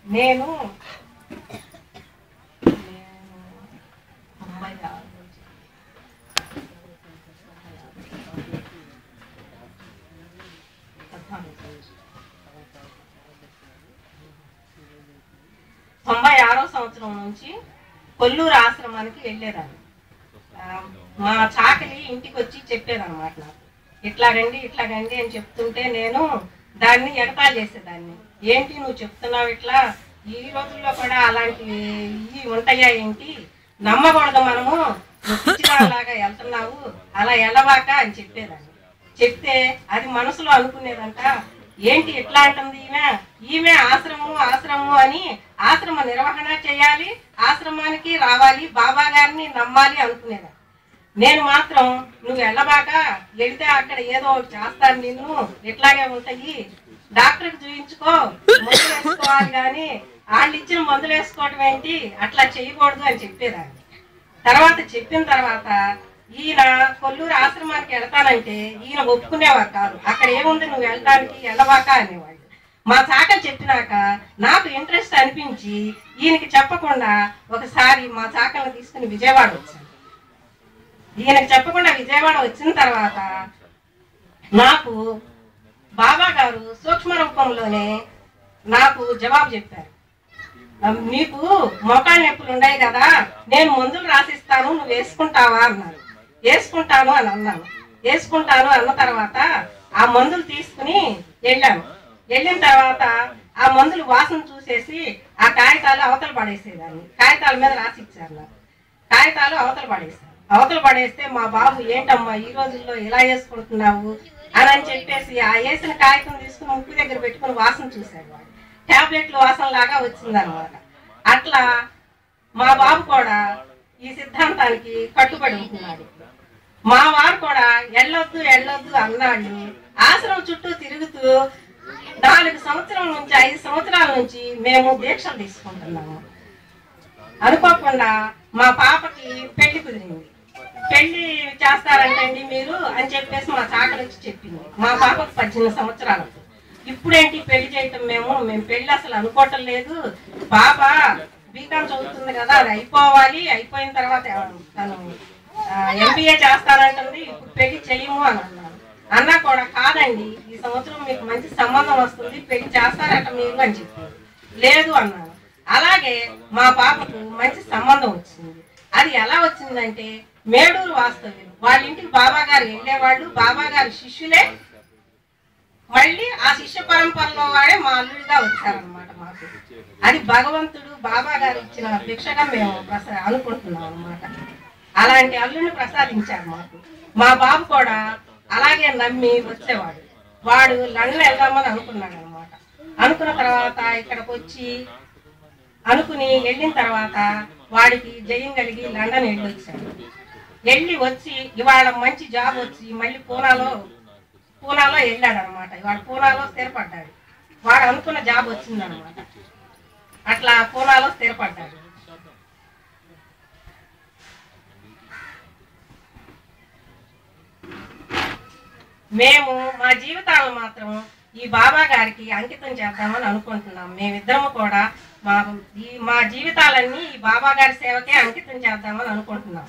నేను 96వ సంవత్సరం నుంచి కొల్లూరు ఆశ్రమానికి వెళ్ళేదాన్ని. మా చాకలి ఇంటికి వచ్చి చెప్పేదన్నమాట నాకు, ఇట్లాగండి అని చెప్తుంటే నేను దాన్ని ఎగతాళి చేసేదాన్ని. ఏంటి నువ్వు చెప్తున్నావు ఇట్లా, ఈ రోజుల్లో కూడా అలాంటివి ఇవి ఉంటాయా ఏంటి, నమ్మకూడదు మనము, లాగా వెళ్తున్నావు, అలా వెళ్ళవాక అని చెప్పేదాన్ని. చెప్తే అది మనసులో అనుకునేదంట, ఏంటి ఎట్లా అంటుంది ఈమె ఆశ్రమము అని ఆశ్రమ నిర్వహణ చేయాలి, ఆశ్రమానికి రావాలి, బాబా గారిని నమ్మాలి అనుకునేదాన్ని. నేను మాత్రం నువ్వు వెళ్ళబాక, వెళితే అక్కడ ఏదో చేస్తాను, నిన్ను ఇట్లాగే ఉంటాయి, డాక్టర్కి చూయించుకో, మందులు వేసుకోవాలి కానీ వాళ్ళు ఇచ్చిన మందులు వేసుకోవడం ఏంటి, అట్లా చేయకూడదు అని చెప్పేదాన్ని. తర్వాత చెప్పిన తర్వాత ఈయన కొల్లూరు ఆశ్రమానికి వెళ్తానంటే ఈయన ఒప్పుకునేవారు కాదు. అక్కడ ఏముంది నువ్వు వెళ్ళడానికి, వెళ్ళవాక అనేవాళ్ళు. మా చాకలు చెప్పినాక నాకు ఇంట్రెస్ట్ అనిపించి ఈయనకి చెప్పకుండా ఒకసారి మా చాకలను తీసుకుని విజయవాడ వచ్చాను. ఈయనకి చెప్పకుండా విజయవాడ వచ్చిన తర్వాత నాకు బాబా గారు సూక్ష్మ రూపంలోనే నాకు జవాబు చెప్పారు. నీకు మోకాళ్ళ నొప్పులు ఉన్నాయి కదా, నేను మందులు రాసిస్తాను, నువ్వు వేసుకుంటావా అన్నారు. వేసుకుంటాను అని అన్నాను. వేసుకుంటాను అన్న తర్వాత ఆ మందులు తీసుకుని వెళ్ళాను. వెళ్ళిన తర్వాత ఆ మందులు వాసన చూసేసి ఆ కాగితాలు అవతల పడేసేదాన్ని. కాగితాల మీద రాసి ఇచ్చారు నాకు. కాగితాలు అవతల పడేస్తే మా బాబు ఏంటమ్మా ఈ రోజుల్లో ఇలా వేసుకుంటున్నావు అని చెప్పేసి ఆ వేసిన కాగితం తీసుకుని ముక్కు దగ్గర పెట్టుకుని వాసన చూశాడు. వాడు టాబ్లెట్లు వాసన లాగా వచ్చిందనమాట. అట్లా మా బాబు కూడా ఈ సిద్ధాంతానికి కట్టుబడి ఉంటున్నాడు. మా వారు కూడా వెళ్ళొద్దు అన్నాడు. ఆశ్రమం చుట్టూ తిరుగుతూ 4 సంవత్సరాల నుంచి 5 సంవత్సరాల నుంచి మేము దీక్షలు తీసుకుంటున్నాము. అనుకోకుండా మా పాపకి పెళ్లి కుదిరింది. పెళ్లి చేస్తారంటండి మీరు అని చెప్పేసి మా చాకలి వచ్చి చెప్పింది. మా పాపకు 18 సంవత్సరాలకు. ఇప్పుడేంటి పెళ్లి చేయటం, మేము పెళ్లి అసలు అనుకోవటం లేదు, పాప బీకాం చదువుతుంది కదా, అది అయిపోవాలి, అయిపోయిన తర్వాత తను MBA చేస్తానంటుంది, ఇప్పుడు పెళ్లి చెయ్యము అని అన్నాను. అన్నా కూడా కాదండి, ఈ సంవత్సరం మీకు మంచి సంబంధం వస్తుంది, పెళ్లి చేస్తారట మీరు అని చెప్పారు. లేదు అన్నాను. అలాగే మా పాపకు మంచి సంబంధం వచ్చింది. అది ఎలా వచ్చిందంటే మేడూరు వాస్తవ్యులు వాళ్ళ ఇంటికి బాబా గారు వెళ్ళేవాళ్ళు, బాబా గారి శిష్యులే మళ్ళీ ఆ శిష్య పరంపరలో వాడే మా అల్లుడిగా వచ్చారనమాట. మాకు అది భగవంతుడు బాబా గారు ఇచ్చిన భిక్షగా మేము అనుకుంటున్నాం అనమాట. అలాంటి అల్లుడిని ప్రసాదించారు మాకు. మా బాబు కూడా అలాగే నమ్మి వచ్చేవాడు. వాడు లండన్ వెళ్దామని అనుకున్నాడు అనమాట. అనుకున్న తర్వాత ఇక్కడికి వచ్చి అనుకుని వెళ్ళిన తర్వాత వాడికి జయం కలిగి లండన్ వెళ్ళొచ్చాడు. వచ్చి ఇవాళ మంచి జాబ్ వచ్చి మళ్ళీ పూనాలో వెళ్ళాడు అనమాట. ఇవాళ పూనాలో స్థిరపడ్డాడు. వాడు అనుకున్న జాబ్ వచ్చిందనమాట. అట్లా పూనాలో స్థిరపడ్డాడు. మేము మా జీవితాలను మాత్రం ఈ బాబా గారికి అంకితం చేద్దామని అనుకుంటున్నాం. మేమిద్దరము కూడా మా జీవితాలన్నీ ఈ బాబా గారి సేవకే అంకితం చేద్దామని అనుకుంటున్నాం.